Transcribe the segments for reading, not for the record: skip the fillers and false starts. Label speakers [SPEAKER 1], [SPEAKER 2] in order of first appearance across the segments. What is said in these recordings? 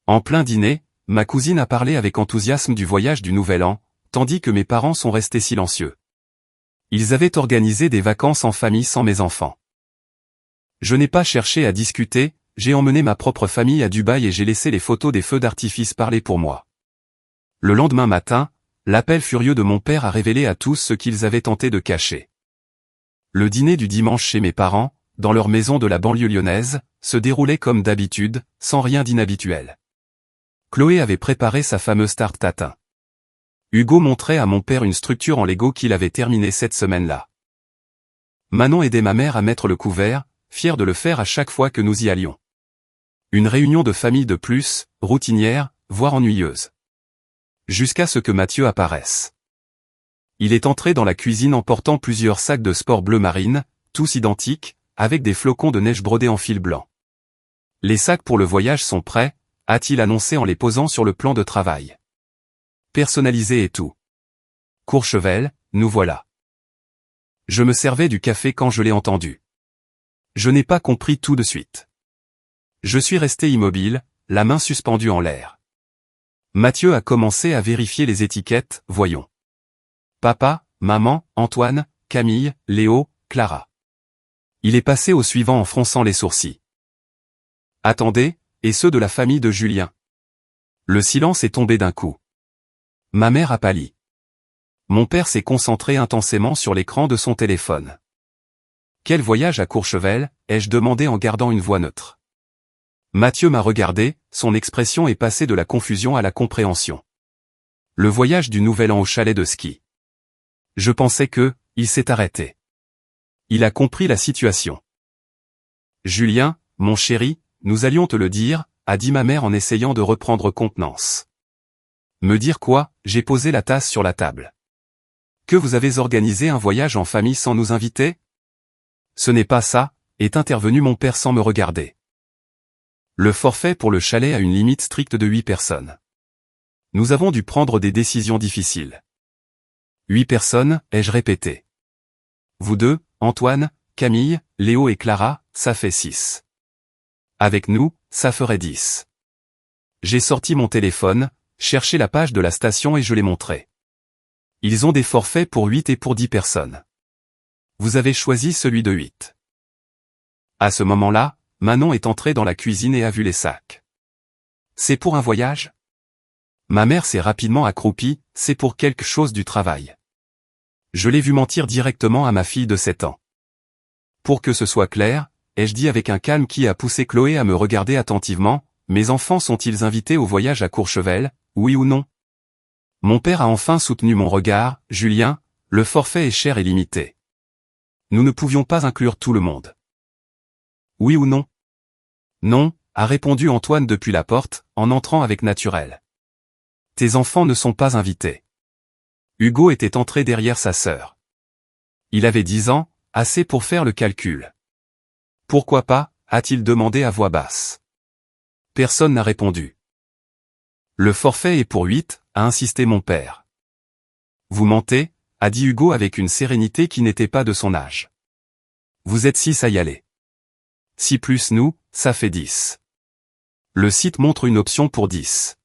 [SPEAKER 1] En plein dîner, ma cousine a parlé avec enthousiasme du voyage du Nouvel An, tandis que mes parents sont restés silencieux. Ils avaient organisé des vacances en famille sans mes enfants. Je n'ai pas cherché à discuter, j'ai emmené ma propre famille à Dubaï et j'ai laissé les photos des feux d'artifice parler pour moi. Le lendemain matin, l'appel furieux de mon père a révélé à tous ce qu'ils avaient tenté de cacher. Le dîner du dimanche chez mes parents, dans leur maison de la banlieue lyonnaise, se déroulait comme d'habitude, sans rien d'inhabituel. Chloé avait préparé sa fameuse tarte tatin. Hugo montrait à mon père une structure en Lego qu'il avait terminée cette semaine-là. Manon aidait ma mère à mettre le couvert, fière de le faire à chaque fois que nous y allions. Une réunion de famille de plus, routinière, voire ennuyeuse. Jusqu'à ce que Mathieu apparaisse. Il est entré dans la cuisine en portant plusieurs sacs de sport bleu marine, tous identiques, avec des flocons de neige brodés en fil blanc. Les sacs pour le voyage sont prêts, a-t-il annoncé en les posant sur le plan de travail. Personnalisé et tout. Courchevel, nous voilà. Je me servais du café quand je l'ai entendu. Je n'ai pas compris tout de suite. Je suis resté immobile, la main suspendue en l'air. Mathieu a commencé à vérifier les étiquettes, voyons. Papa, maman, Antoine, Camille, Léo, Clara. Il est passé au suivant en fronçant les sourcils. Attendez, et ceux de la famille de Julien. Le silence est tombé d'un coup. Ma mère a pâli. Mon père s'est concentré intensément sur l'écran de son téléphone. Quel voyage à Courchevel, ai-je demandé en gardant une voix neutre. Mathieu m'a regardé, son expression est passée de la confusion à la compréhension. Le voyage du Nouvel An au chalet de ski. Je pensais que, il s'est arrêté. Il a compris la situation. Julien, mon chéri, nous allions te le dire, a dit ma mère en essayant de reprendre contenance. Me dire quoi, j'ai posé la tasse sur la table. Que vous avez organisé un voyage en famille sans nous inviter? Ce n'est pas ça, est intervenu mon père sans me regarder. Le forfait pour le chalet a une limite stricte de 8 personnes. Nous avons dû prendre des décisions difficiles. 8 personnes, ai-je répété. Vous deux, Antoine, Camille, Léo et Clara, ça fait 6. Avec nous, ça ferait 10. J'ai sorti mon téléphone, cherché la page de la station et je l'ai montré. Ils ont des forfaits pour 8 et pour 10 personnes. Vous avez choisi celui de 8. À ce moment-là, Manon est entrée dans la cuisine et a vu les sacs. C'est pour un voyage? Ma mère s'est rapidement accroupie, c'est pour quelque chose du travail. Je l'ai vu mentir directement à ma fille de 7 ans. Pour que ce soit clair, ai-je dit avec un calme qui a poussé Chloé à me regarder attentivement, mes enfants sont-ils invités au voyage à Courchevel, oui ou non? Mon père a enfin soutenu mon regard, Julien, le forfait est cher et limité. Nous ne pouvions pas inclure tout le monde. Oui ou non? Non, a répondu Antoine depuis la porte, en entrant avec naturel. Tes enfants ne sont pas invités. Hugo était entré derrière sa sœur. Il avait 10 ans, assez pour faire le calcul. Pourquoi pas, a-t-il demandé à voix basse. Personne n'a répondu. Le forfait est pour 8, a insisté mon père. Vous mentez, a dit Hugo avec une sérénité qui n'était pas de son âge. Vous êtes 6 à y aller. 6 plus nous, ça fait 10. Le site montre une option pour 10.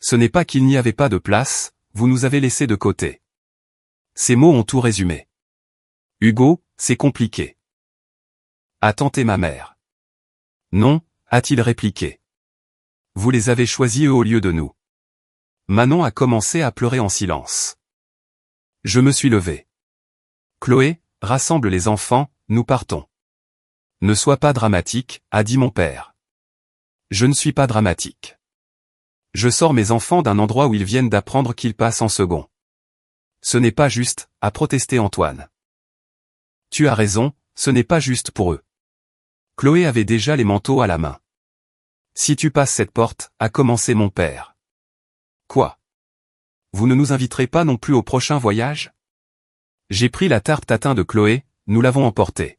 [SPEAKER 1] Ce n'est pas qu'il n'y avait pas de place, vous nous avez laissé de côté. Ces mots ont tout résumé. Hugo, c'est compliqué. A tenté ma mère. Non, a-t-il répliqué. Vous les avez choisis eux au lieu de nous. Manon a commencé à pleurer en silence. Je me suis levé. Chloé, rassemble les enfants, nous partons. Ne sois pas dramatique, a dit mon père. Je ne suis pas dramatique. Je sors mes enfants d'un endroit où ils viennent d'apprendre qu'ils passent en second. Ce n'est pas juste, a protesté Antoine. Tu as raison, ce n'est pas juste pour eux. Chloé avait déjà les manteaux à la main. Si tu passes cette porte, a commencé mon père. Quoi? Vous ne nous inviterez pas non plus au prochain voyage? J'ai pris la tarte tatin de Chloé, nous l'avons emportée.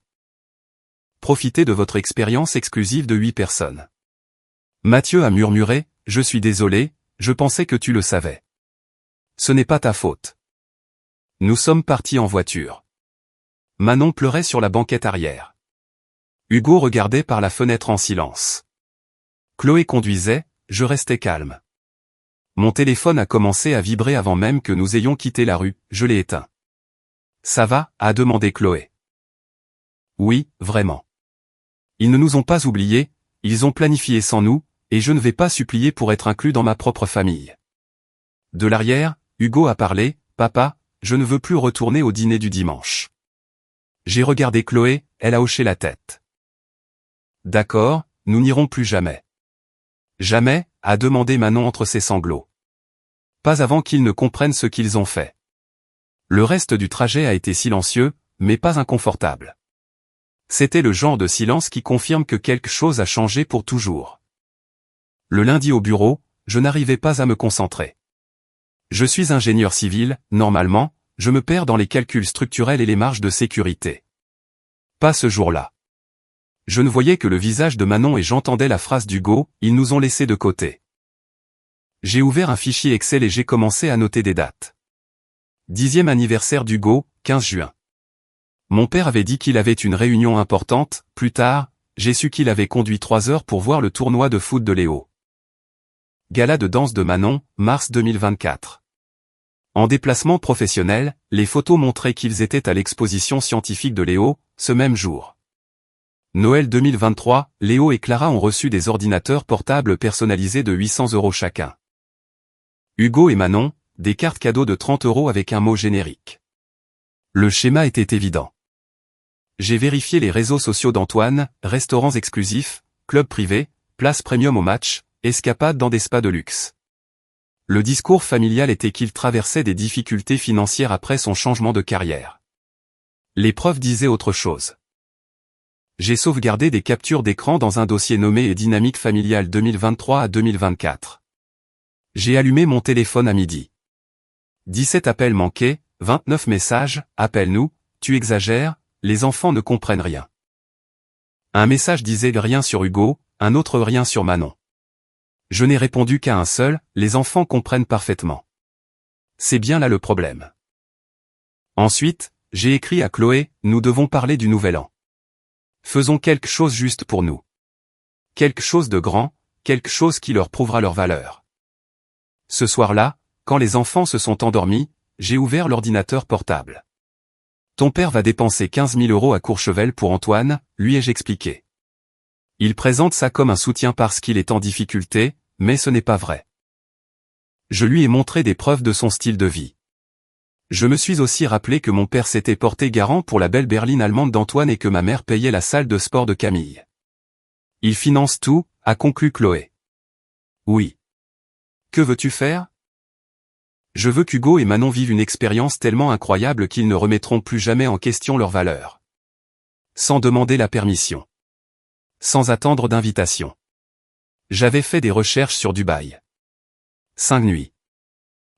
[SPEAKER 1] Profitez de votre expérience exclusive de 8 personnes. Mathieu a murmuré, je suis désolé, je pensais que tu le savais. Ce n'est pas ta faute. Nous sommes partis en voiture. Manon pleurait sur la banquette arrière. Hugo regardait par la fenêtre en silence. Chloé conduisait, je restais calme. Mon téléphone a commencé à vibrer avant même que nous ayons quitté la rue, je l'ai éteint. Ça va, a demandé Chloé. Oui, vraiment. Ils ne nous ont pas oubliés, ils ont planifié sans nous, et je ne vais pas supplier pour être inclus dans ma propre famille. De l'arrière, Hugo a parlé, papa, je ne veux plus retourner au dîner du dimanche. J'ai regardé Chloé, elle a hoché la tête. D'accord, nous n'irons plus jamais. Jamais, a demandé Manon entre ses sanglots. Pas avant qu'ils ne comprennent ce qu'ils ont fait. Le reste du trajet a été silencieux, mais pas inconfortable. C'était le genre de silence qui confirme que quelque chose a changé pour toujours. Le lundi au bureau, je n'arrivais pas à me concentrer. Je suis ingénieur civil, normalement, je me perds dans les calculs structurels et les marges de sécurité. Pas ce jour-là. Je ne voyais que le visage de Manon et j'entendais la phrase d'Hugo, ils nous ont laissés de côté. J'ai ouvert un fichier Excel et j'ai commencé à noter des dates. 10e anniversaire d'Hugo, 15 juin. Mon père avait dit qu'il avait une réunion importante, plus tard, j'ai su qu'il avait conduit 3 heures pour voir le tournoi de foot de Léo. Gala de danse de Manon, mars 2024. En déplacement professionnel, les photos montraient qu'ils étaient à l'exposition scientifique de Léo, ce même jour. Noël 2023, Léo et Clara ont reçu des ordinateurs portables personnalisés de 800 € chacun. Hugo et Manon, des cartes cadeaux de 30 € avec un mot générique. Le schéma était évident. J'ai vérifié les réseaux sociaux d'Antoine, restaurants exclusifs, clubs privés, places premium au match, escapades dans des spas de luxe. Le discours familial était qu'il traversait des difficultés financières après son changement de carrière. Les preuves disaient autre chose. J'ai sauvegardé des captures d'écran dans un dossier nommé Dynamique familiale 2023 à 2024. J'ai allumé mon téléphone à midi. 17 appels manqués, 29 messages, appelle-nous, tu exagères, les enfants ne comprennent rien. Un message disait rien sur Hugo, un autre rien sur Manon. Je n'ai répondu qu'à un seul, les enfants comprennent parfaitement. C'est bien là le problème. Ensuite, j'ai écrit à Chloé, nous devons parler du nouvel an. Faisons quelque chose juste pour nous. Quelque chose de grand, quelque chose qui leur prouvera leur valeur. Ce soir-là, quand les enfants se sont endormis, j'ai ouvert l'ordinateur portable. Ton père va dépenser 15 000 € à Courchevel pour Antoine, lui ai-je expliqué. Il présente ça comme un soutien parce qu'il est en difficulté, mais ce n'est pas vrai. Je lui ai montré des preuves de son style de vie. Je me suis aussi rappelé que mon père s'était porté garant pour la belle berline allemande d'Antoine et que ma mère payait la salle de sport de Camille. Il finance tout, a conclu Chloé. Oui. Que veux-tu faire ? Je veux qu'Hugo et Manon vivent une expérience tellement incroyable qu'ils ne remettront plus jamais en question leur valeur. Sans demander la permission. Sans attendre d'invitation. J'avais fait des recherches sur Dubaï. 5 nuits.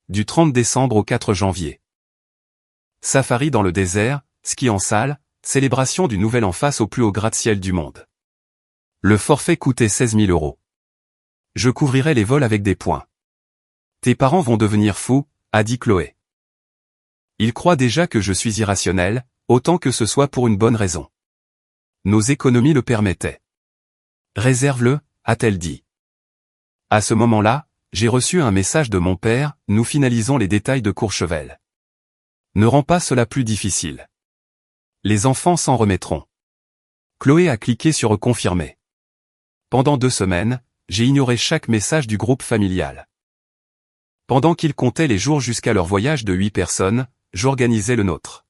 [SPEAKER 1] Du 30 décembre au 4 janvier. Safari dans le désert, ski en salle, célébration du nouvel an face au plus haut gratte-ciel du monde. Le forfait coûtait 16 000 €. Je couvrirai les vols avec des points. Tes parents vont devenir fous, a dit Chloé. Ils croient déjà que je suis irrationnel, autant que ce soit pour une bonne raison. Nos économies le permettaient. Réserve-le, a-t-elle dit. À ce moment-là, j'ai reçu un message de mon père, nous finalisons les détails de Courchevel. Ne rends pas cela plus difficile. Les enfants s'en remettront. Chloé a cliqué sur confirmer. Pendant 2 semaines, j'ai ignoré chaque message du groupe familial. Pendant qu'ils comptaient les jours jusqu'à leur voyage de 8 personnes, j'organisais le nôtre.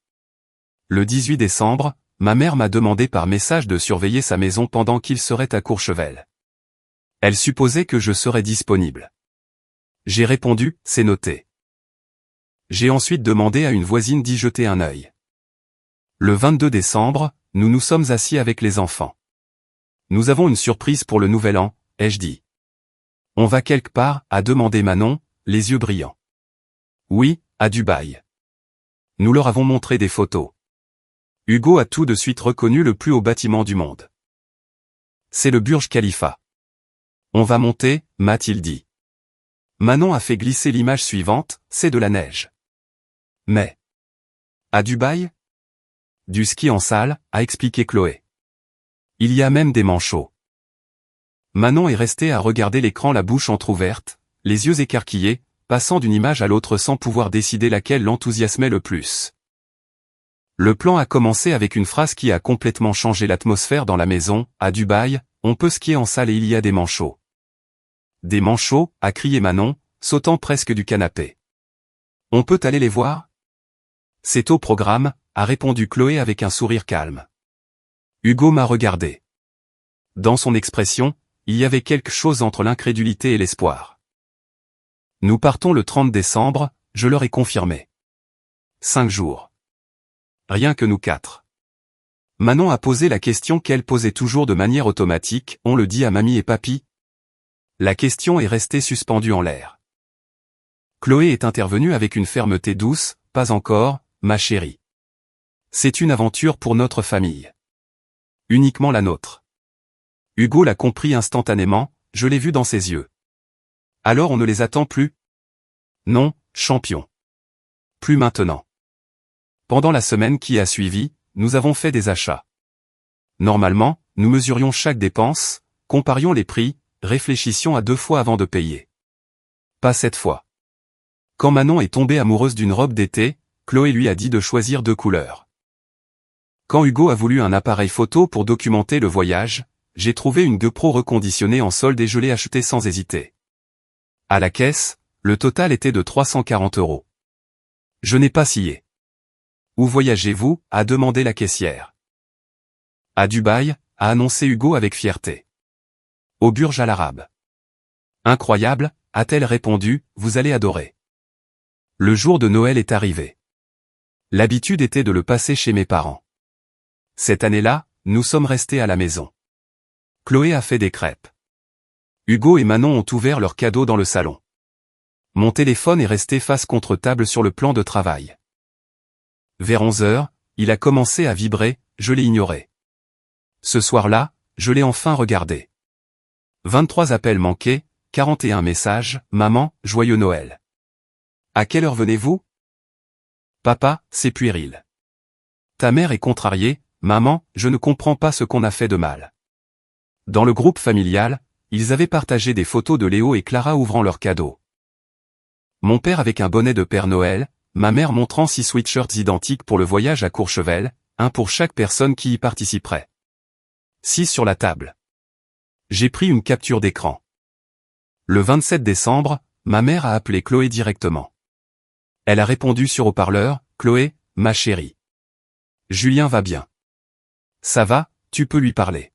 [SPEAKER 1] Le 18 décembre, ma mère m'a demandé par message de surveiller sa maison pendant qu'ils seraient à Courchevel. Elle supposait que je serais disponible. J'ai répondu, c'est noté. J'ai ensuite demandé à une voisine d'y jeter un œil. Le 22 décembre, nous nous sommes assis avec les enfants. Nous avons une surprise pour le nouvel an, ai-je dit. On va quelque part, a demandé Manon, les yeux brillants. Oui, à Dubaï. Nous leur avons montré des photos. Hugo a tout de suite reconnu le plus haut bâtiment du monde. C'est le Burj Khalifa. On va monter, m'a-t-il dit. Manon a fait glisser l'image suivante, c'est de la neige. Mais. À Dubaï ? Du ski en salle, a expliqué Chloé. Il y a même des manchots. Manon est restée à regarder l'écran la bouche entrouverte, les yeux écarquillés, passant d'une image à l'autre sans pouvoir décider laquelle l'enthousiasmait le plus. Le plan a commencé avec une phrase qui a complètement changé l'atmosphère dans la maison. À Dubaï, on peut skier en salle et il y a des manchots. Des manchots, a crié Manon, sautant presque du canapé. On peut aller les voir? C'est au programme, a répondu Chloé avec un sourire calme. Hugo m'a regardé. Dans son expression, il y avait quelque chose entre l'incrédulité et l'espoir. Nous partons le 30 décembre, je leur ai confirmé. 5 jours. Rien que nous 4. Manon a posé la question qu'elle posait toujours de manière automatique, on le dit à mamie et papy? La question est restée suspendue en l'air. Chloé est intervenue avec une fermeté douce, pas encore, ma chérie. C'est une aventure pour notre famille. Uniquement la nôtre. Hugo l'a compris instantanément, je l'ai vu dans ses yeux. Alors on ne les attend plus? Non, champion. Plus maintenant. Pendant la semaine qui a suivi, nous avons fait des achats. Normalement, nous mesurions chaque dépense, comparions les prix, réfléchissions à 2 fois avant de payer. Pas cette fois. Quand Manon est tombée amoureuse d'une robe d'été, Chloé lui a dit de choisir 2 couleurs. Quand Hugo a voulu un appareil photo pour documenter le voyage, j'ai trouvé une GoPro reconditionnée en solde et je l'ai achetée sans hésiter. À la caisse, le total était de 340 €. Je n'ai pas scié. Où voyagez-vous? A demandé la caissière. À Dubaï, a annoncé Hugo avec fierté. Au Burj Al Arab. Incroyable, a-t-elle répondu, vous allez adorer. Le jour de Noël est arrivé. L'habitude était de le passer chez mes parents. Cette année-là, nous sommes restés à la maison. Chloé a fait des crêpes. Hugo et Manon ont ouvert leurs cadeaux dans le salon. Mon téléphone est resté face contre table sur le plan de travail. Vers 11 h, il a commencé à vibrer, je l'ai ignoré. Ce soir-là, je l'ai enfin regardé. 23 appels manqués, 41 messages, maman, joyeux Noël. À quelle heure venez-vous? Papa, c'est puéril. Ta mère est contrariée, maman, je ne comprends pas ce qu'on a fait de mal. Dans le groupe familial, ils avaient partagé des photos de Léo et Clara ouvrant leurs cadeaux. Mon père avec un bonnet de Père Noël, ma mère montrant 6 sweatshirts identiques pour le voyage à Courchevel, un pour chaque personne qui y participerait. 6 sur la table. J'ai pris une capture d'écran. Le 27 décembre, ma mère a appelé Chloé directement. Elle a répondu sur haut-parleur, Chloé, ma chérie. Julien va bien. Ça va, tu peux lui parler.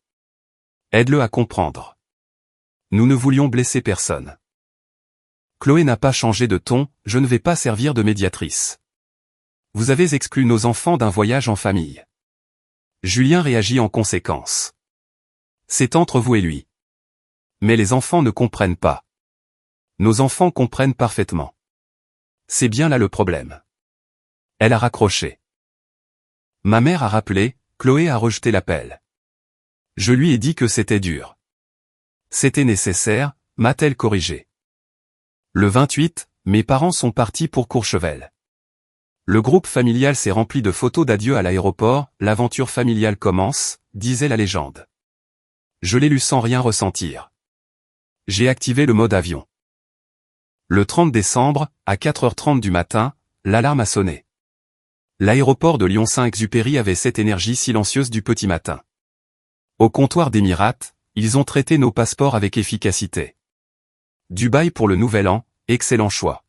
[SPEAKER 1] Aide-le à comprendre. Nous ne voulions blesser personne. Chloé n'a pas changé de ton, je ne vais pas servir de médiatrice. Vous avez exclu nos enfants d'un voyage en famille. Julien réagit en conséquence. C'est entre vous et lui. Mais les enfants ne comprennent pas. Nos enfants comprennent parfaitement. C'est bien là le problème. Elle a raccroché. Ma mère a rappelé, Chloé a rejeté l'appel. Je lui ai dit que c'était dur. C'était nécessaire, m'a-t-elle corrigé. Le 28, mes parents sont partis pour Courchevel. Le groupe familial s'est rempli de photos d'adieu à l'aéroport, l'aventure familiale commence, disait la légende. Je l'ai lu sans rien ressentir. J'ai activé le mode avion. Le 30 décembre, à 4h30 du matin, l'alarme a sonné. L'aéroport de Lyon-Saint-Exupéry avait cette énergie silencieuse du petit matin. Au comptoir d'Émirats, ils ont traité nos passeports avec efficacité. Dubaï pour le nouvel an, excellent choix.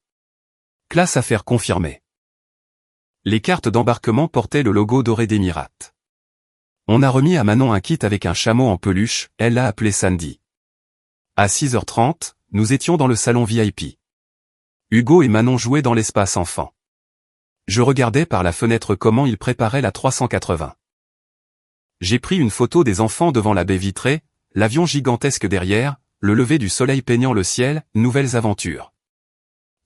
[SPEAKER 1] Classe affaire confirmée. Les cartes d'embarquement portaient le logo doré d'Émirats. On a remis à Manon un kit avec un chameau en peluche, elle l'a appelé Sandy. À 6h30, nous étions dans le salon VIP. Hugo et Manon jouaient dans l'espace enfant. Je regardais par la fenêtre comment ils préparaient la 380. J'ai pris une photo des enfants devant la baie vitrée, l'avion gigantesque derrière, le lever du soleil peignant le ciel, nouvelles aventures.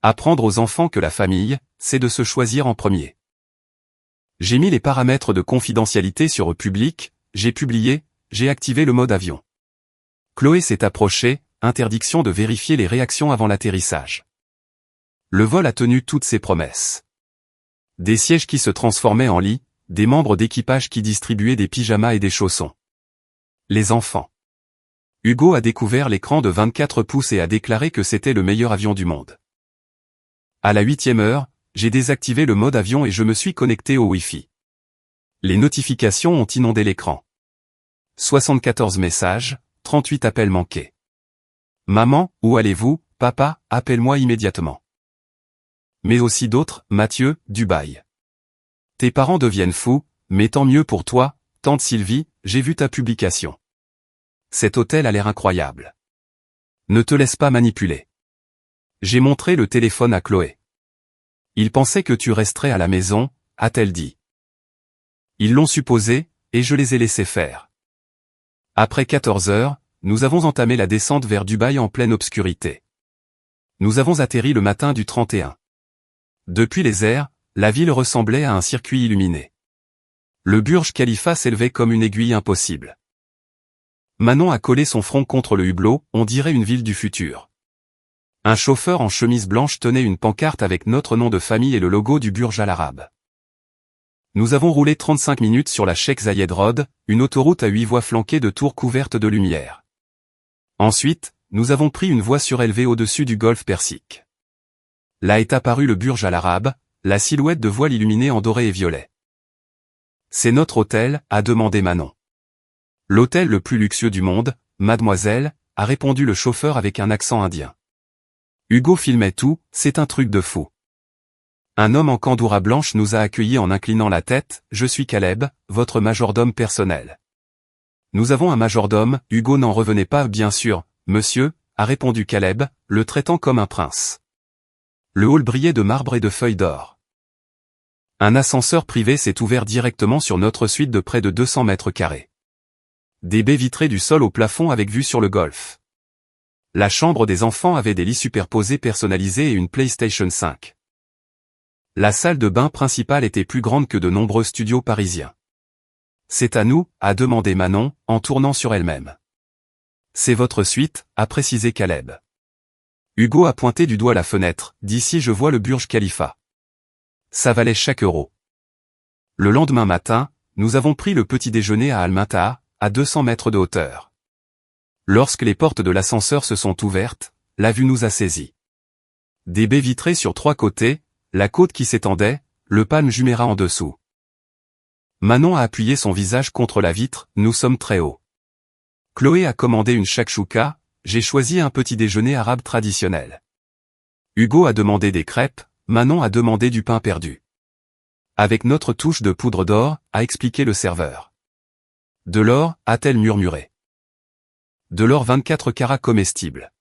[SPEAKER 1] Apprendre aux enfants que la famille, c'est de se choisir en premier. J'ai mis les paramètres de confidentialité sur public, j'ai publié, j'ai activé le mode avion. Chloé s'est approchée, interdiction de vérifier les réactions avant l'atterrissage. Le vol a tenu toutes ses promesses. Des sièges qui se transformaient en lits, des membres d'équipage qui distribuaient des pyjamas et des chaussons. Les enfants. Hugo a découvert l'écran de 24 pouces et a déclaré que c'était le meilleur avion du monde. À la 8e heure, j'ai désactivé le mode avion et je me suis connecté au Wi-Fi. Les notifications ont inondé l'écran. 74 messages, 38 appels manqués. Maman, où allez-vous, papa, appelle-moi immédiatement. Mais aussi d'autres, Mathieu, Dubaï. Tes parents deviennent fous, mais tant mieux pour toi, tante Sylvie, j'ai vu ta publication. Cet hôtel a l'air incroyable. Ne te laisse pas manipuler. J'ai montré le téléphone à Chloé. Ils pensaient que tu resterais à la maison, a-t-elle dit. Ils l'ont supposé, et je les ai laissés faire. Après 14 heures, nous avons entamé la descente vers Dubaï en pleine obscurité. Nous avons atterri le matin du 31. Depuis les airs, la ville ressemblait à un circuit illuminé. Le Burj Khalifa s'élevait comme une aiguille impossible. Manon a collé son front contre le hublot, on dirait une ville du futur. Un chauffeur en chemise blanche tenait une pancarte avec notre nom de famille et le logo du Burj Al Arab. Nous avons roulé 35 minutes sur la Sheikh Zayed Road, une autoroute à 8 voies flanquée de tours couvertes de lumière. Ensuite, nous avons pris une voie surélevée au-dessus du golfe Persique. Là est apparu le Burj Al Arab, la silhouette de voile illuminée en doré et violet. C'est notre hôtel, a demandé Manon. L'hôtel le plus luxueux du monde, mademoiselle, a répondu le chauffeur avec un accent indien. Hugo filmait tout, c'est un truc de fou. Un homme en candoura blanche nous a accueillis en inclinant la tête, je suis Caleb, votre majordome personnel. Nous avons un majordome, Hugo n'en revenait pas bien sûr, monsieur, a répondu Caleb, le traitant comme un prince. Le hall brillait de marbre et de feuilles d'or. Un ascenseur privé s'est ouvert directement sur notre suite de près de 200 mètres carrés. Des baies vitrées du sol au plafond avec vue sur le golfe. La chambre des enfants avait des lits superposés personnalisés et une PlayStation 5. La salle de bain principale était plus grande que de nombreux studios parisiens. C'est à nous, a demandé Manon, en tournant sur elle-même. C'est votre suite, a précisé Caleb. Hugo a pointé du doigt la fenêtre, d'ici je vois le Burj Khalifa. Ça valait chaque euro. Le lendemain matin, nous avons pris le petit déjeuner à Al-Mata'a, à 200 mètres de hauteur. Lorsque les portes de l'ascenseur se sont ouvertes, la vue nous a saisis. Des baies vitrées sur 3 côtés, la côte qui s'étendait, le Palm Jumeirah en dessous. Manon a appuyé son visage contre la vitre, nous sommes très hauts. Chloé a commandé une shakshuka, j'ai choisi un petit déjeuner arabe traditionnel. Hugo a demandé des crêpes, Manon a demandé du pain perdu. Avec notre touche de poudre d'or, a expliqué le serveur. De l'or, a-t-elle murmuré. De l'or 24 carats comestible.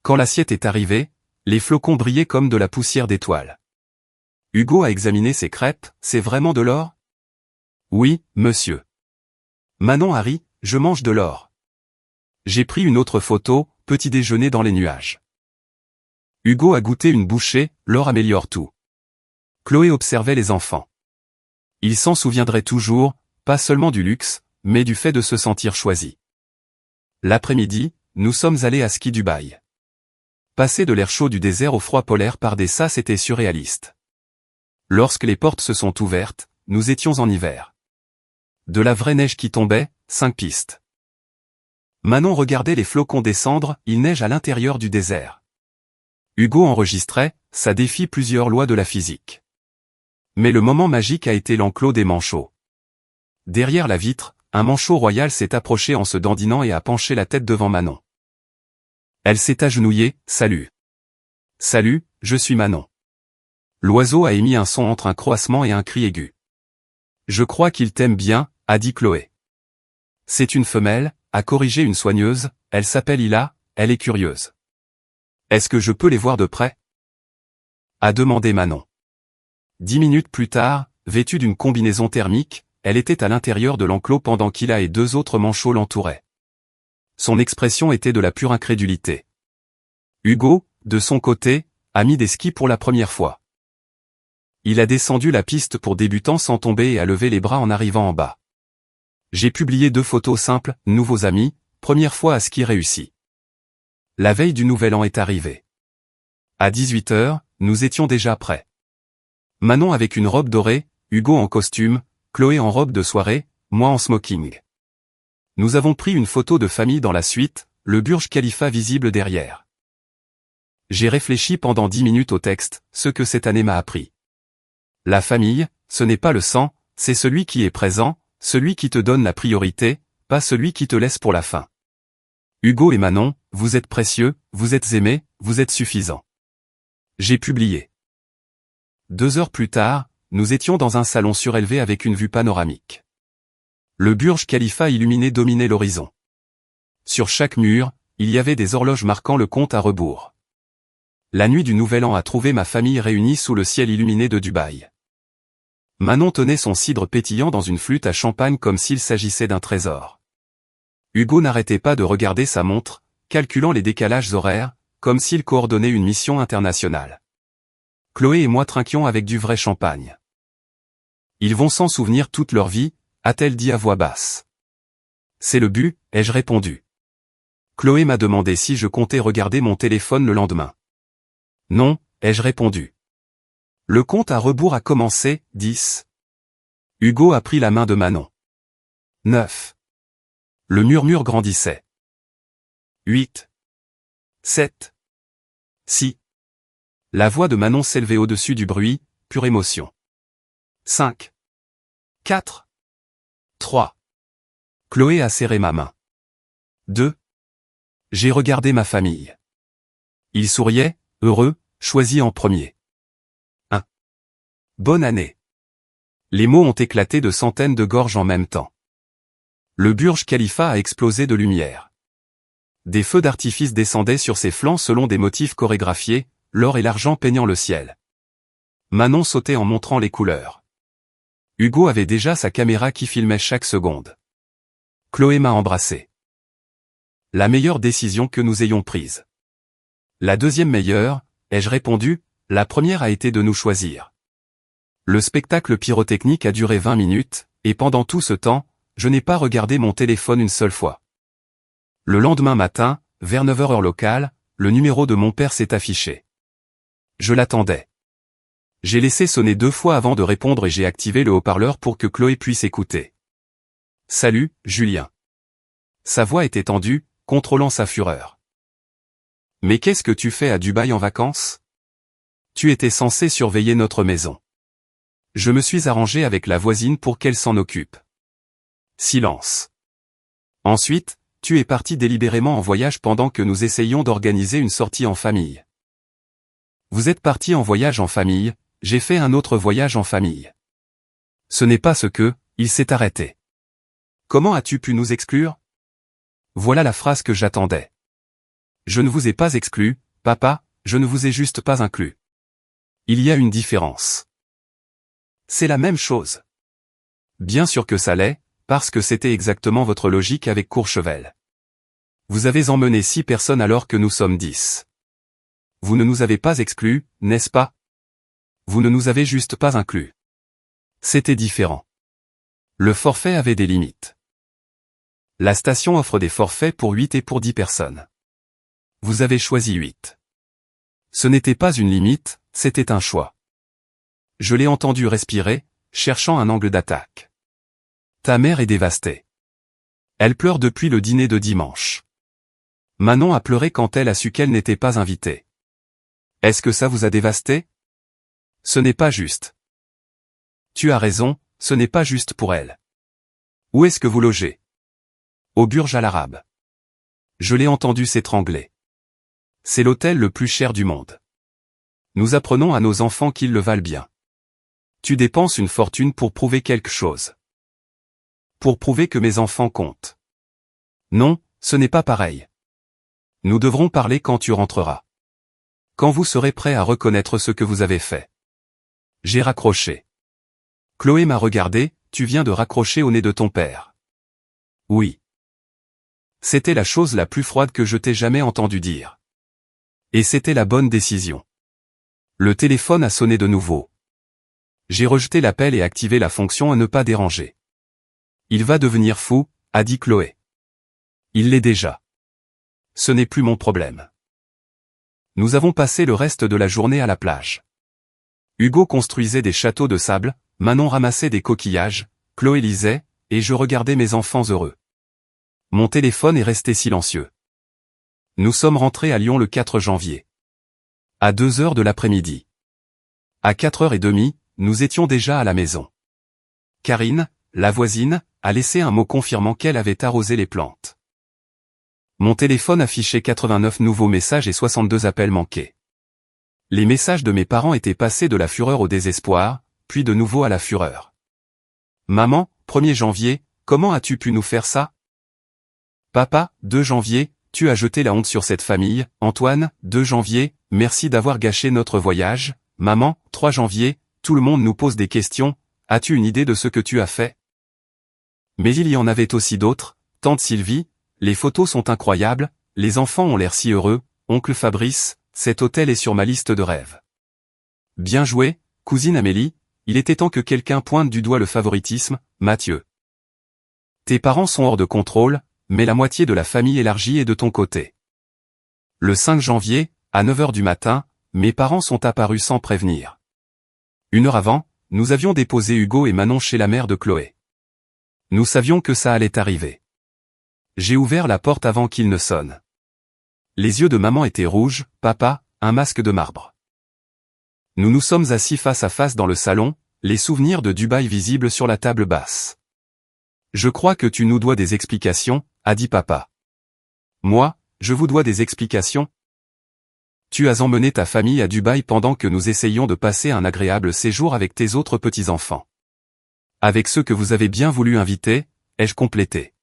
[SPEAKER 1] Quand l'assiette est arrivée, les flocons brillaient comme de la poussière d'étoiles. Hugo a examiné ses crêpes, c'est vraiment de l'or? Oui, monsieur. Manon a ri, je mange de l'or. J'ai pris une autre photo, petit déjeuner dans les nuages. Hugo a goûté une bouchée, l'or améliore tout. Chloé observait les enfants. Ils s'en souviendraient toujours, pas seulement du luxe, mais du fait de se sentir choisis. L'après-midi, nous sommes allés à Ski Dubaï. Passer de l'air chaud du désert au froid polaire par des sas était surréaliste. Lorsque les portes se sont ouvertes, nous étions en hiver. De la vraie neige qui tombait, 5 pistes. Manon regardait les flocons descendre, il neige à l'intérieur du désert. Hugo enregistrait, ça défie plusieurs lois de la physique. Mais le moment magique a été l'enclos des manchots. Derrière la vitre, un manchot royal s'est approché en se dandinant et a penché la tête devant Manon. Elle s'est agenouillée, salut. Salut, je suis Manon. L'oiseau a émis un son entre un croassement et un cri aigu. Je crois qu'il t'aime bien, a dit Chloé. C'est une femelle, a corrigé une soigneuse, elle s'appelle Ila, elle est curieuse. Est-ce que je peux les voir de près? A demandé Manon. 10 minutes plus tard, vêtue d'une combinaison thermique, elle était à l'intérieur de l'enclos pendant qu'Ila et 2 autres manchots l'entouraient. Son expression était de la pure incrédulité. Hugo, de son côté, a mis des skis pour la première fois. Il a descendu la piste pour débutants sans tomber et a levé les bras en arrivant en bas. J'ai publié 2 photos simples, nouveaux amis, première fois à ski réussi. La veille du nouvel an est arrivée. À 18 h, nous étions déjà prêts. Manon avec une robe dorée, Hugo en costume, Chloé en robe de soirée, moi en smoking. Nous avons pris une photo de famille dans la suite, le Burj Khalifa visible derrière. J'ai réfléchi pendant 10 minutes au texte, ce que cette année m'a appris. La famille, ce n'est pas le sang, c'est celui qui est présent, celui qui te donne la priorité, pas celui qui te laisse pour la fin. Hugo et Manon, vous êtes précieux, vous êtes aimés, vous êtes suffisants. J'ai publié. 2 heures plus tard, nous étions dans un salon surélevé avec une vue panoramique. Le Burj Khalifa illuminé dominait l'horizon. Sur chaque mur, il y avait des horloges marquant le compte à rebours. La nuit du Nouvel An a trouvé ma famille réunie sous le ciel illuminé de Dubaï. Manon tenait son cidre pétillant dans une flûte à champagne comme s'il s'agissait d'un trésor. Hugo n'arrêtait pas de regarder sa montre, calculant les décalages horaires, comme s'il coordonnait une mission internationale. Chloé et moi trinquions avec du vrai champagne. Ils vont s'en souvenir toute leur vie, a-t-elle dit à voix basse. C'est le but, ai-je répondu. Chloé m'a demandé si je comptais regarder mon téléphone le lendemain. Non, ai-je répondu. Le compte à rebours a commencé, 10. Hugo a pris la main de Manon. 9. Le murmure grandissait. 8. 7. 6. La voix de Manon s'élevait au-dessus du bruit, pure émotion. 5. 4. 3. Chloé a serré ma main. 2. J'ai regardé ma famille. Ils souriaient, heureux, choisis en premier. 1. Bonne année. Les mots ont éclaté de centaines de gorges en même temps. Le Burj Khalifa a explosé de lumière. Des feux d'artifice descendaient sur ses flancs selon des motifs chorégraphiés, l'or et l'argent peignant le ciel. Manon sautait en montrant les couleurs. Hugo avait déjà sa caméra qui filmait chaque seconde. Chloé m'a embrassé. La meilleure décision que nous ayons prise. La deuxième meilleure, ai-je répondu, la première a été de nous choisir. Le spectacle pyrotechnique a duré 20 minutes, et pendant tout ce temps, je n'ai pas regardé mon téléphone une seule fois. Le lendemain matin, vers 9h heure locale, le numéro de mon père s'est affiché. Je l'attendais. J'ai laissé sonner 2 fois avant de répondre et j'ai activé le haut-parleur pour que Chloé puisse écouter. Salut, Julien. Sa voix était tendue, contrôlant sa fureur. Mais qu'est-ce que tu fais à Dubaï en vacances? Tu étais censé surveiller notre maison. Je me suis arrangé avec la voisine pour qu'elle s'en occupe. Silence. Ensuite, tu es parti délibérément en voyage pendant que nous essayions d'organiser une sortie en famille. Vous êtes parti en voyage en famille, j'ai fait un autre voyage en famille. Ce n'est pas ce que, il s'est arrêté. Comment as-tu pu nous exclure? Voilà la phrase que j'attendais. Je ne vous ai pas exclu, papa, je ne vous ai juste pas inclus. Il y a une différence. C'est la même chose. Bien sûr que ça l'est, parce que c'était exactement votre logique avec Courchevel. Vous avez emmené 6 personnes alors que nous sommes 10. Vous ne nous avez pas exclus, n'est-ce pas? Vous ne nous avez juste pas inclus. C'était différent. Le forfait avait des limites. La station offre des forfaits pour 8 et pour 10 personnes. Vous avez choisi 8. Ce n'était pas une limite, c'était un choix. Je l'ai entendu respirer, cherchant un angle d'attaque. Ta mère est dévastée. Elle pleure depuis le dîner de dimanche. Manon a pleuré quand elle a su qu'elle n'était pas invitée. Est-ce que ça vous a dévasté? Ce n'est pas juste. Tu as raison, ce n'est pas juste pour elle. Où est-ce que vous logez? Au Burj Al Arab. Je l'ai entendu s'étrangler. C'est l'hôtel le plus cher du monde. Nous apprenons à nos enfants qu'ils le valent bien. Tu dépenses une fortune pour prouver quelque chose. Pour prouver que mes enfants comptent. Non, ce n'est pas pareil. Nous devrons parler quand tu rentreras. Quand vous serez prêt à reconnaître ce que vous avez fait. J'ai raccroché. Chloé m'a regardé, tu viens de raccrocher au nez de ton père. Oui. C'était la chose la plus froide que je t'ai jamais entendu dire. Et c'était la bonne décision. Le téléphone a sonné de nouveau. J'ai rejeté l'appel et activé la fonction à ne pas déranger. Il va devenir fou, a dit Chloé. Il l'est déjà. Ce n'est plus mon problème. Nous avons passé le reste de la journée à la plage. Hugo construisait des châteaux de sable, Manon ramassait des coquillages, Chloé lisait, et je regardais mes enfants heureux. Mon téléphone est resté silencieux. Nous sommes rentrés à Lyon le 4 janvier. À 2 heures de l'après-midi. À 4h30, nous étions déjà à la maison. Karine, la voisine, a laissé un mot confirmant qu'elle avait arrosé les plantes. Mon téléphone affichait 89 nouveaux messages et 62 appels manqués. Les messages de mes parents étaient passés de la fureur au désespoir, puis de nouveau à la fureur. Maman, 1er janvier, comment as-tu pu nous faire ça? Papa, 2 janvier, tu as jeté la honte sur cette famille. Antoine, 2 janvier, merci d'avoir gâché notre voyage. Maman, 3 janvier, tout le monde nous pose des questions, as-tu une idée de ce que tu as fait? Mais il y en avait aussi d'autres. Tante Sylvie, les photos sont incroyables, les enfants ont l'air si heureux. Oncle Fabrice, cet hôtel est sur ma liste de rêves. Bien joué, cousine Amélie, il était temps que quelqu'un pointe du doigt le favoritisme. Mathieu. Tes parents sont hors de contrôle, mais la moitié de la famille élargie est de ton côté. Le 5 janvier, à 9h du matin, mes parents sont apparus sans prévenir. 1 heure avant, nous avions déposé Hugo et Manon chez la mère de Chloé. Nous savions que ça allait arriver. J'ai ouvert la porte avant qu'il ne sonne. Les yeux de maman étaient rouges. Papa, un masque de marbre. Nous nous sommes assis face à face dans le salon, les souvenirs de Dubaï visibles sur la table basse. Je crois que tu nous dois des explications, a dit papa. Moi, je vous dois des explications? Tu as emmené ta famille à Dubaï pendant que nous essayions de passer un agréable séjour avec tes autres petits-enfants. Avec ceux que vous avez bien voulu inviter, ai-je complété.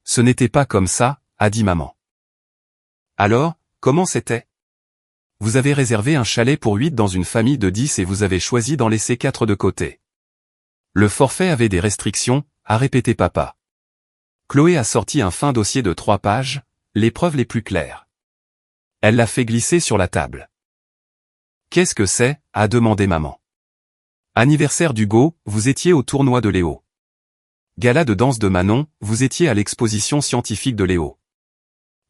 [SPEAKER 1] Ce n'était pas comme ça, a dit maman. Alors, comment c'était? Vous avez réservé un chalet pour 8 dans une famille de 10 et vous avez choisi d'en laisser 4 de côté. Le forfait avait des restrictions, a répété papa. Chloé a sorti un fin dossier de 3 pages, les preuves les plus claires. Elle l'a fait glisser sur la table. Qu'est-ce que c'est? A demandé maman. Anniversaire d'Hugo, vous étiez au tournoi de Léo. Gala de danse de Manon, vous étiez à l'exposition scientifique de Léo.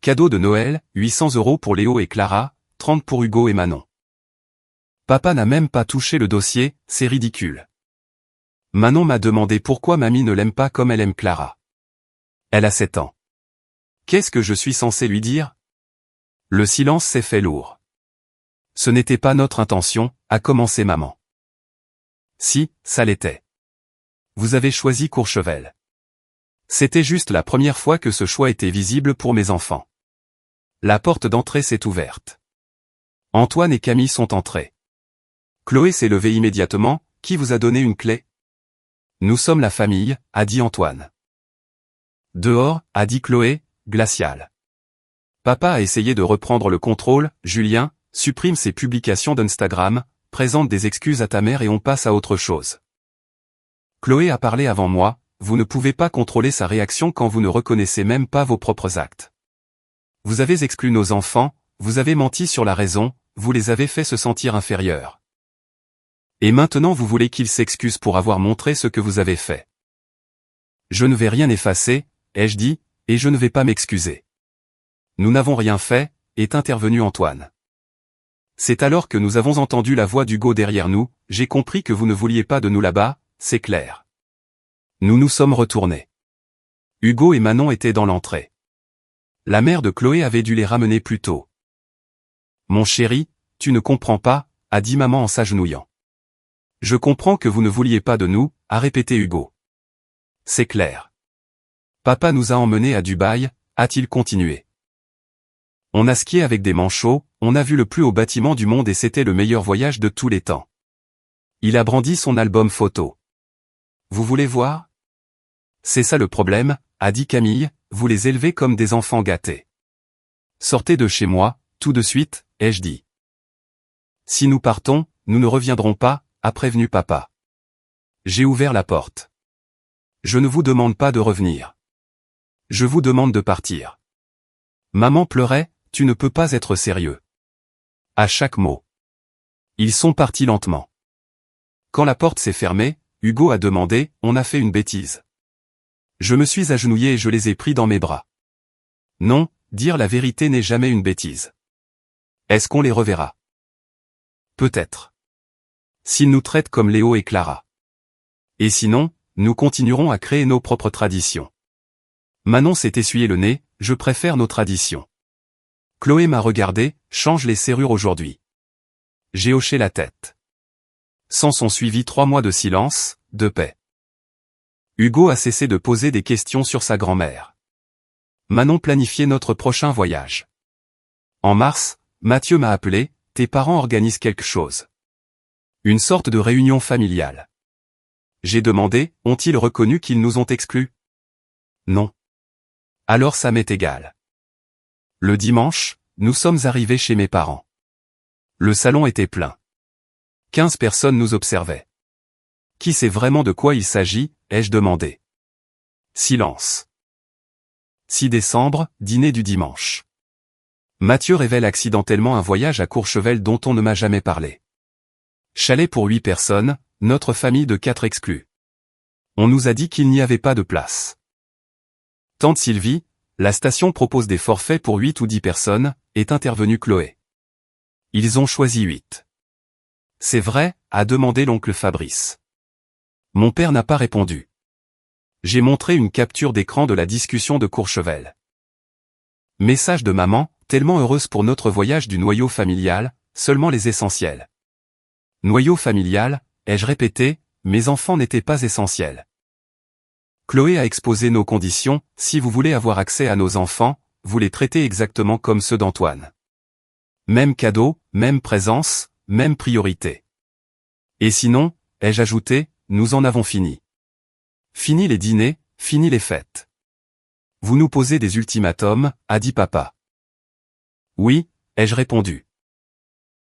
[SPEAKER 1] Cadeau de Noël, 800 € pour Léo et Clara, 30 pour Hugo et Manon. Papa n'a même pas touché le dossier, c'est ridicule. Manon m'a demandé pourquoi mamie ne l'aime pas comme elle aime Clara. Elle a 7 ans. Qu'est-ce que je suis censé lui dire? Le silence s'est fait lourd. Ce n'était pas notre intention, a commencé maman. Si, ça l'était. Vous avez choisi Courchevel. C'était juste la première fois que ce choix était visible pour mes enfants. La porte d'entrée s'est ouverte. Antoine et Camille sont entrés. Chloé s'est levée immédiatement. Qui vous a donné une clé? Nous sommes la famille, a dit Antoine. Dehors, a dit Chloé, glacial. Papa a essayé de reprendre le contrôle. Julien, supprime ces publications d'Instagram, présente des excuses à ta mère et on passe à autre chose. Chloé a parlé avant moi, vous ne pouvez pas contrôler sa réaction quand vous ne reconnaissez même pas vos propres actes. Vous avez exclu nos enfants, vous avez menti sur la raison, vous les avez fait se sentir inférieurs. Et maintenant vous voulez qu'ils s'excusent pour avoir montré ce que vous avez fait. Je ne vais rien effacer, ai-je dit, et je ne vais pas m'excuser. Nous n'avons rien fait, est intervenu Antoine. C'est alors que nous avons entendu la voix d'Hugo derrière nous, j'ai compris que vous ne vouliez pas de nous là-bas, c'est clair. Nous nous sommes retournés. Hugo et Manon étaient dans l'entrée. La mère de Chloé avait dû les ramener plus tôt. Mon chéri, tu ne comprends pas, a dit maman en s'agenouillant. Je comprends que vous ne vouliez pas de nous, a répété Hugo. C'est clair. Papa nous a emmenés à Dubaï, a-t-il continué. On a skié avec des manchots, on a vu le plus haut bâtiment du monde et c'était le meilleur voyage de tous les temps. Il a brandi son album photo. Vous voulez voir? C'est ça le problème, a dit Camille, vous les élevez comme des enfants gâtés. Sortez de chez moi, tout de suite, ai-je dit. Si nous partons, nous ne reviendrons pas, a prévenu papa. J'ai ouvert la porte. Je ne vous demande pas de revenir. Je vous demande de partir. Maman pleurait, tu ne peux pas être sérieux. À chaque mot. Ils sont partis lentement. Quand la porte s'est fermée, Hugo a demandé, on a fait une bêtise. Je me suis agenouillé et je les ai pris dans mes bras. Non, dire la vérité n'est jamais une bêtise. Est-ce qu'on les reverra? Peut-être. S'ils nous traitent comme Léo et Clara. Et sinon, nous continuerons à créer nos propres traditions. Manon s'est essuyé le nez, je préfère nos traditions. Chloé m'a regardé, change les serrures aujourd'hui. J'ai hoché la tête. S'en sont suivis 3 mois de silence, de paix. Hugo a cessé de poser des questions sur sa grand-mère. Manon planifiait notre prochain voyage. En mars, Mathieu m'a appelé, tes parents organisent quelque chose. Une sorte de réunion familiale. J'ai demandé, ont-ils reconnu qu'ils nous ont exclus? Non. Alors ça m'est égal. Le dimanche, nous sommes arrivés chez mes parents. Le salon était plein. 15 personnes nous observaient. Qui sait vraiment de quoi il s'agit, ai-je demandé. Silence. 6 décembre, dîner du dimanche. Mathieu révèle accidentellement un voyage à Courchevel dont on ne m'a jamais parlé. Chalet pour 8 personnes, notre famille de 4 exclus. On nous a dit qu'il n'y avait pas de place. Tante Sylvie, la station propose des forfaits pour 8 ou 10 personnes, est intervenue Chloé. Ils ont choisi 8. C'est vrai, a demandé l'oncle Fabrice. Mon père n'a pas répondu. J'ai montré une capture d'écran de la discussion de Courchevel. Message de maman, tellement heureuse pour notre voyage du noyau familial, seulement les essentiels. Noyau familial, ai-je répété, mes enfants n'étaient pas essentiels. Chloé a exposé nos conditions, si vous voulez avoir accès à nos enfants, vous les traitez exactement comme ceux d'Antoine. Même cadeau, même présence, même priorité. Et sinon, ai-je ajouté, nous en avons fini. Fini les dîners, fini les fêtes. Vous nous posez des ultimatums, a dit papa. Oui, ai-je répondu.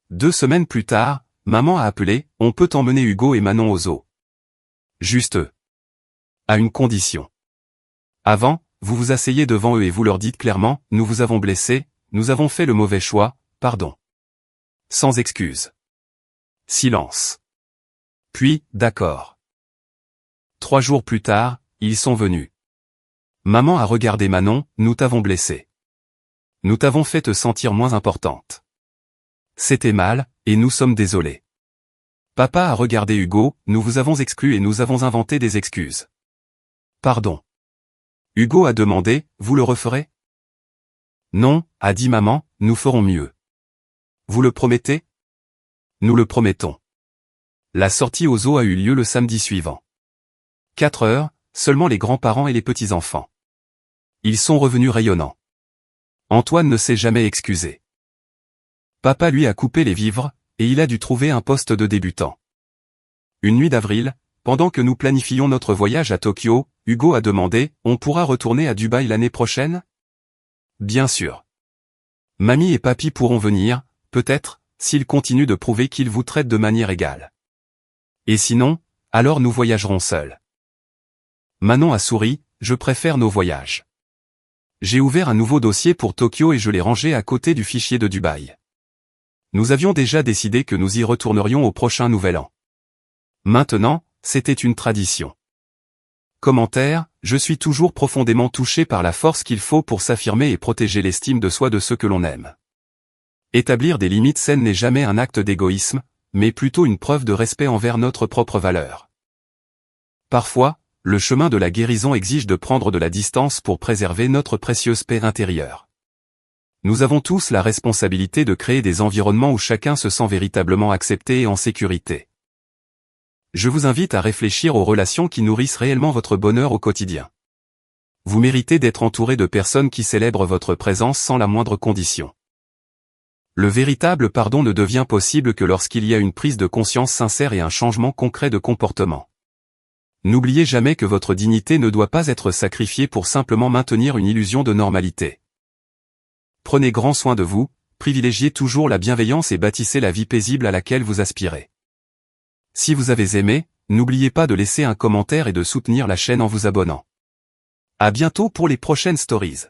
[SPEAKER 1] 2 semaines plus tard, maman a appelé, on peut emmener Hugo et Manon au zoo. Juste eux. À une condition. Avant, vous vous asseyez devant eux et vous leur dites clairement, nous vous avons blessés, nous avons fait le mauvais choix, pardon. Sans excuse. Silence. Puis, d'accord. 3 jours plus tard, ils sont venus. Maman a regardé Manon, nous t'avons blessé. Nous t'avons fait te sentir moins importante. C'était mal, et nous sommes désolés. Papa a regardé Hugo, nous vous avons exclu et nous avons inventé des excuses. Pardon. Hugo a demandé, vous le referez? Non, a dit maman, nous ferons mieux. Vous le promettez? Nous le promettons. La sortie au zoo a eu lieu le samedi suivant. 4 heures, seulement les grands-parents et les petits-enfants. Ils sont revenus rayonnants. Antoine ne s'est jamais excusé. Papa lui a coupé les vivres, et il a dû trouver un poste de débutant. Une nuit d'avril, pendant que nous planifions notre voyage à Tokyo, Hugo a demandé, on pourra retourner à Dubaï l'année prochaine? Bien sûr. Mamie et papy pourront venir, peut-être, s'ils continuent de prouver qu'ils vous traitent de manière égale. Et sinon, alors nous voyagerons seuls. Manon a souri, je préfère nos voyages. J'ai ouvert un nouveau dossier pour Tokyo et je l'ai rangé à côté du fichier de Dubaï. Nous avions déjà décidé que nous y retournerions au prochain Nouvel An. Maintenant, c'était une tradition. Commentaire, je suis toujours profondément touché par la force qu'il faut pour s'affirmer et protéger l'estime de soi de ceux que l'on aime. Établir des limites saines n'est jamais un acte d'égoïsme, mais plutôt une preuve de respect envers notre propre valeur. Parfois, le chemin de la guérison exige de prendre de la distance pour préserver notre précieuse paix intérieure. Nous avons tous la responsabilité de créer des environnements où chacun se sent véritablement accepté et en sécurité. Je vous invite à réfléchir aux relations qui nourrissent réellement votre bonheur au quotidien. Vous méritez d'être entouré de personnes qui célèbrent votre présence sans la moindre condition. Le véritable pardon ne devient possible que lorsqu'il y a une prise de conscience sincère et un changement concret de comportement. N'oubliez jamais que votre dignité ne doit pas être sacrifiée pour simplement maintenir une illusion de normalité. Prenez grand soin de vous, privilégiez toujours la bienveillance et bâtissez la vie paisible à laquelle vous aspirez. Si vous avez aimé, n'oubliez pas de laisser un commentaire et de soutenir la chaîne en vous abonnant. À bientôt pour les prochaines stories.